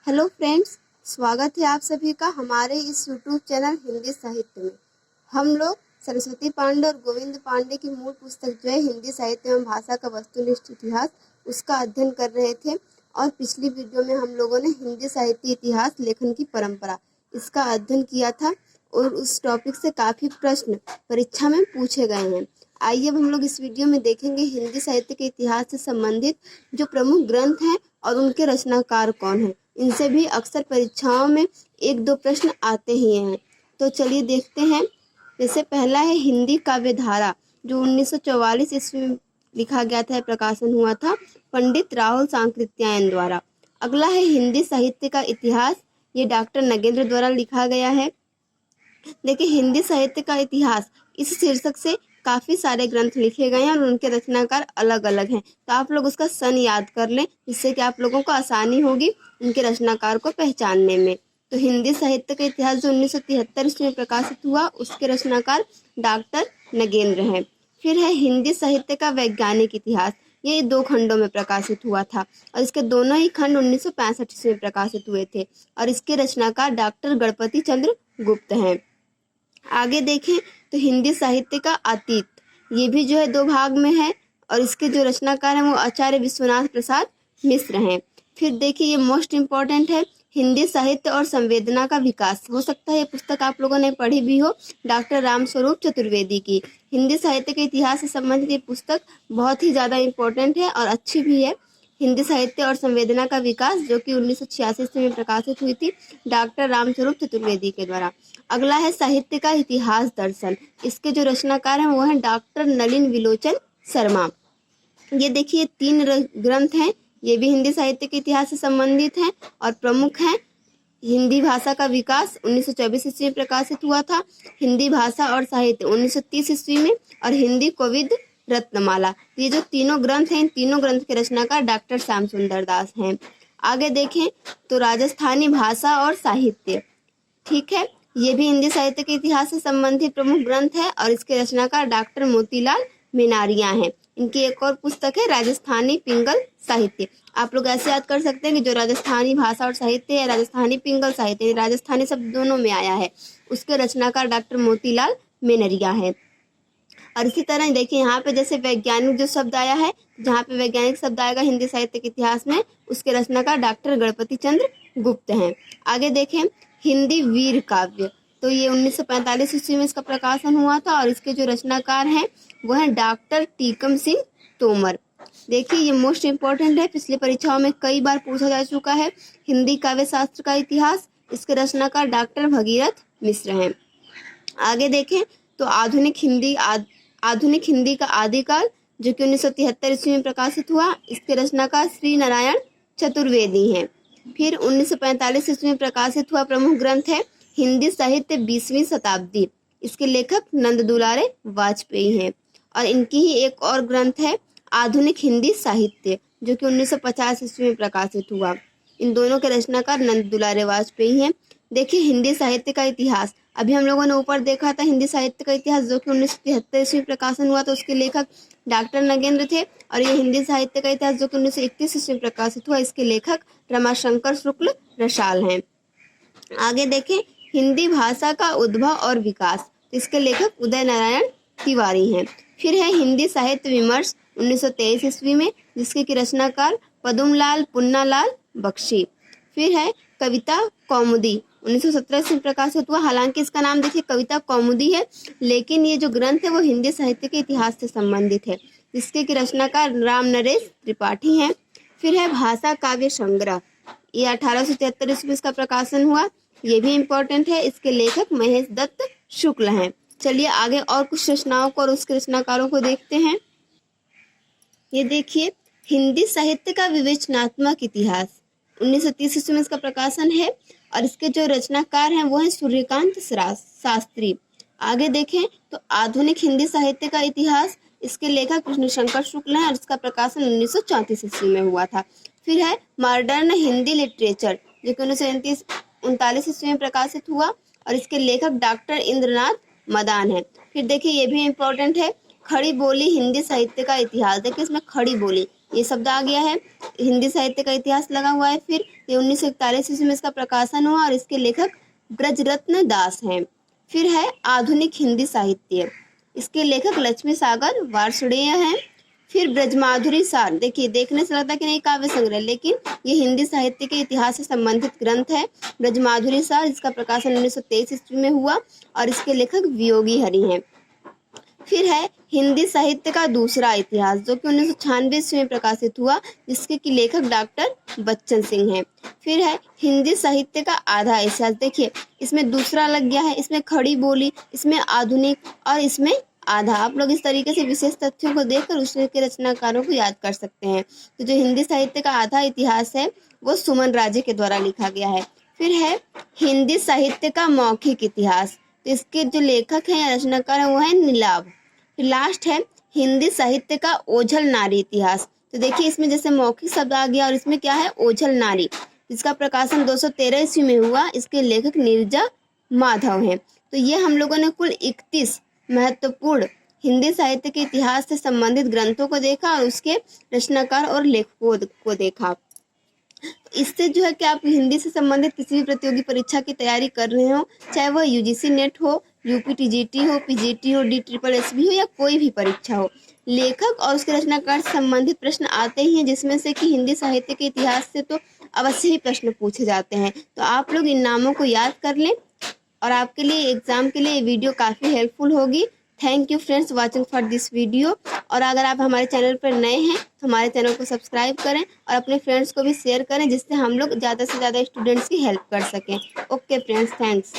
Hello friends, स्वागत है आप सभी का हमारे इस यूट्यूब चैनल हिंदी साहित्य में। हम लोग सरस्वती पांडे और गोविंद पांडे की मूल पुस्तक जो है हिंदी साहित्य एवं भाषा का वस्तुनिष्ठ इतिहास, उसका अध्ययन कर रहे थे। और पिछली वीडियो में हम लोगों ने हिंदी साहित्य इतिहास लेखन की परंपरा इसका अध्ययन किया था और उस टॉपिक से काफ़ी प्रश्न परीक्षा में पूछे गए हैं। आइए अब हम लोग इस वीडियो में देखेंगे हिंदी साहित्य के इतिहास से संबंधित जो प्रमुख ग्रंथ हैं और उनके रचनाकार कौन हैं। इनसे भी अक्सर परीक्षाओं में एक दो प्रश्न आते ही हैं। तो चलिए देखते हैं। जैसे पहला है हिंदी काव्य धारा, जो 1944 ईस्वी में लिखा गया था, प्रकाशन हुआ था पंडित राहुल सांकृत्यायन द्वारा। अगला है हिंदी साहित्य का इतिहास, ये डॉक्टर नगेंद्र द्वारा लिखा गया है। देखिए, हिंदी साहित्य का इतिहास इस शीर्षक से काफ़ी सारे ग्रंथ लिखे गए हैं और उनके रचनाकार अलग अलग हैं। तो आप लोग उसका सन याद कर लें, जिससे कि आप लोगों को आसानी होगी उनके रचनाकार को पहचानने में। तो हिंदी साहित्य का इतिहास जो 1973 ईस्वी में प्रकाशित हुआ, उसके रचनाकार डॉक्टर नगेंद्र हैं। फिर है हिंदी साहित्य का वैज्ञानिक इतिहास, ये 2 खंडों में प्रकाशित हुआ था और इसके दोनों ही खंड 1965 ईस्वी में प्रकाशित हुए थे और इसके रचनाकार डॉक्टर गणपति चंद्र गुप्त हैं। आगे देखें तो हिंदी साहित्य का अतीत, ये भी जो है 2 भाग में है और इसके जो रचनाकार हैं वो आचार्य विश्वनाथ प्रसाद मिश्र हैं। फिर देखिए, ये मोस्ट इम्पॉर्टेंट है, हिंदी साहित्य और संवेदना का विकास। हो सकता है ये पुस्तक आप लोगों ने पढ़ी भी हो, डॉक्टर रामस्वरूप चतुर्वेदी की। हिंदी साहित्य के इतिहास से संबंधित ये पुस्तक बहुत ही ज़्यादा इम्पोर्टेंट है और अच्छी भी है। हिंदी साहित्य और संवेदना का विकास, जो कि 1986 में प्रकाशित हुई थी डॉक्टर रामस्वरूप चतुर्वेदी के द्वारा। अगला है साहित्य का इतिहास दर्शन, इसके जो रचनाकार हैं वो हैं डॉक्टर नलिन विलोचन शर्मा। ये देखिए 3 ग्रंथ हैं, ये भी हिंदी साहित्य के इतिहास से संबंधित हैं और प्रमुख हैं। हिंदी भाषा का विकास 1924 ईस्वी में प्रकाशित हुआ था, हिंदी भाषा और साहित्य 1930 ईस्वी में, और हिंदी कोविद रत्नमाला। ये जो तीनों ग्रंथ हैं, इन तीनों ग्रंथ के रचनाकार डॉक्टर श्याम सुंदर दास हैं। आगे देखें तो राजस्थानी भाषा और साहित्य, ठीक है, ये भी हिंदी साहित्य के इतिहास से संबंधित प्रमुख ग्रंथ है और इसके रचनाकार डॉक्टर मोतीलाल मेनारिया हैं। इनकी एक और पुस्तक है राजस्थानी पिंगल साहित्य। आप लोग ऐसे याद कर सकते हैं कि जो राजस्थानी भाषा और साहित्य है, राजस्थानी पिंगल साहित्य, राजस्थानी शब्द दोनों में आया है, उसके रचनाकार डॉक्टर मोतीलाल मेनरिया है। और इसी तरह देखिए यहाँ पे जैसे वैज्ञानिक जो शब्द आया है, जहाँ पे वैज्ञानिक शब्द आएगा हिंदी साहित्य के इतिहास में, उसके रचनाकार डॉक्टर गणपति चंद्र गुप्त हैं। आगे देखें हिंदी वीर काव्य, तो ये 1945 ईस्वी में इसका प्रकाशन हुआ था और इसके जो रचनाकार हैं वो हैं डॉक्टर टीकम सिंह तोमर। देखिए, ये मोस्ट इम्पोर्टेंट है, पिछली परीक्षाओं में कई बार पूछा जा चुका है। हिंदी काव्य शास्त्र का इतिहास, इसके रचनाकार डॉक्टर भगीरथ मिश्र हैं। आगे देखें तो आधुनिक हिंदी का आदिकाल, जो कि 1973 ईस्वी में प्रकाशित हुआ, इसके रचनाकार श्री नारायण चतुर्वेदी हैं। फिर 1945 ईस्वी में प्रकाशित हुआ प्रमुख ग्रंथ है हिंदी साहित्य 20वीं शताब्दी, इसके लेखक नंद दुलारे वाजपेयी हैं। और इनकी ही एक और ग्रंथ है आधुनिक हिंदी साहित्य, जो कि 1950 ईस्वी में प्रकाशित हुआ। इन दोनों के रचनाकार नंद दुलारे वाजपेयी हैं। देखिए हिंदी साहित्य का इतिहास, अभी हम लोगों ने ऊपर देखा था हिंदी साहित्य का इतिहास, जो कि 1973 ईस्वी में प्रकाशन हुआ, तो उसके लेखक डॉक्टर नगेंद्र थे। और ये हिंदी साहित्य का इतिहास जो कि 1931 ईस्वी में प्रकाशित हुआ, इसके लेखक रमाशंकर शुक्ल रसाल हैं। आगे देखें हिंदी भाषा का उद्भव और विकास, इसके लेखक उदय नारायण तिवारी हैं। फिर है हिंदी साहित्य विमर्श 1923 ईस्वी में, जिसके की रचनाकार पदुमलाल पुन्नालाल बख्शी। फिर है कविता कौमुदी, 1917 में प्रकाशित हुआ। हालांकि इसका नाम देखिए कविता कौमुदी है, लेकिन ये जो ग्रंथ है वो हिंदी साहित्य के इतिहास से संबंधित है, जिसके की रचनाकार राम नरेश त्रिपाठी हैं। फिर है भाषा काव्य संग्रह, ये 1873 ईस्वी में इसका प्रकाशन हुआ, ये भी इम्पोर्टेंट है, इसके लेखक महेश दत्त शुक्ल हैं। चलिए आगे और कुछ रचनाओं को और उसके रचनाकारों को देखते हैं। ये देखिए हिंदी साहित्य का विवेचनात्मक इतिहास, 1930 ईस्वी में इसका प्रकाशन है और इसके जो रचनाकार हैं वो हैं सूर्यकांत शास्त्री। आगे देखें तो आधुनिक हिंदी साहित्य का इतिहास, इसके लेखक कृष्णशंकर शुक्ल हैं और इसका प्रकाशन 1934 ईस्वी में हुआ था। फिर है मॉडर्न हिंदी लिटरेचर, जो कि 1939 ईस्वी में प्रकाशित हुआ और इसके लेखक डॉक्टर इंद्रनाथ मदान हैं। फिर देखिए ये भी इम्पोर्टेंट है, खड़ी बोली हिंदी साहित्य का इतिहास। देखिए इसमें खड़ी बोली ये शब्द आ गया है। हिंदी साहित्य का इतिहास लगा हुआ है। फिर ये 1941 ईस्वी में इसका प्रकाशन हुआ और इसके लेखक ब्रजरत्न दास हैं। फिर है आधुनिक हिंदी साहित्य, इसके लेखक लक्ष्मी सागर वार्ष्णेय हैं। फिर ब्रजमाधुरी सार, देखिए देखने से लगता है कि नहीं काव्य संग्रह, लेकिन ये हिंदी साहित्य के इतिहास से संबंधित ग्रंथ है। ब्रजमाधुरी सार, इसका प्रकाशन 1923 ईस्वी में हुआ और इसके लेखक वियोगी हरि हैं। फिर है हिंदी साहित्य का दूसरा इतिहास, जो कि 1996 ईस्वी में प्रकाशित हुआ, जिसके की लेखक डॉक्टर बच्चन सिंह हैं। फिर है हिंदी साहित्य का आधा इतिहास, देखिए इसमें दूसरा लग गया है, इसमें खड़ी बोली, इसमें आधुनिक और इसमें आधा। आप लोग इस तरीके से विशेष तथ्यों को देखकर उसके रचनाकारों को याद कर सकते हैं। तो जो हिंदी साहित्य का आधा इतिहास है वो सुमन राजे के द्वारा लिखा गया है। फिर है हिंदी साहित्य का मौखिक इतिहास, तो इसके जो लेखक हैं या रचनाकार हैं वो है नीलाभ। फिर लास्ट है हिंदी साहित्य का ओझल नारी इतिहास, तो देखिए इसमें जैसे मौखिक शब्द आ गया और इसमें क्या है ओझल नारी, इसका प्रकाशन 213 ईस्वी में हुआ, इसके लेखक नीरजा माधव हैं। तो ये हम लोगों ने कुल 31 महत्वपूर्ण हिंदी साहित्य के इतिहास से संबंधित ग्रंथों को देखा और उसके रचनाकार और लेखकों को देखा। इससे जो है कि आप हिंदी से संबंधित किसी भी प्रतियोगी परीक्षा की तैयारी कर रहे हो, चाहे वह यूजीसी नेट हो, यूपीटीजीटी हो, पीजीटी हो, DSSS हो या कोई भी परीक्षा हो, लेखक और उसके रचनाकार से संबंधित प्रश्न आते ही हैं, जिसमें से कि हिंदी साहित्य के इतिहास से तो अवश्य ही प्रश्न पूछे जाते हैं। तो आप लोग इन नामों को याद कर लें और आपके लिए एग्जाम के लिए ये वीडियो काफ़ी हेल्पफुल होगी। Thank you friends watching for this video. और अगर आप हमारे चैनल पर नए हैं तो हमारे चैनल को सब्सक्राइब करें और अपने फ्रेंड्स को भी शेयर करें, जिससे हम लोग ज़्यादा से ज़्यादा स्टूडेंट्स की हेल्प कर सकें। Okay friends, thanks.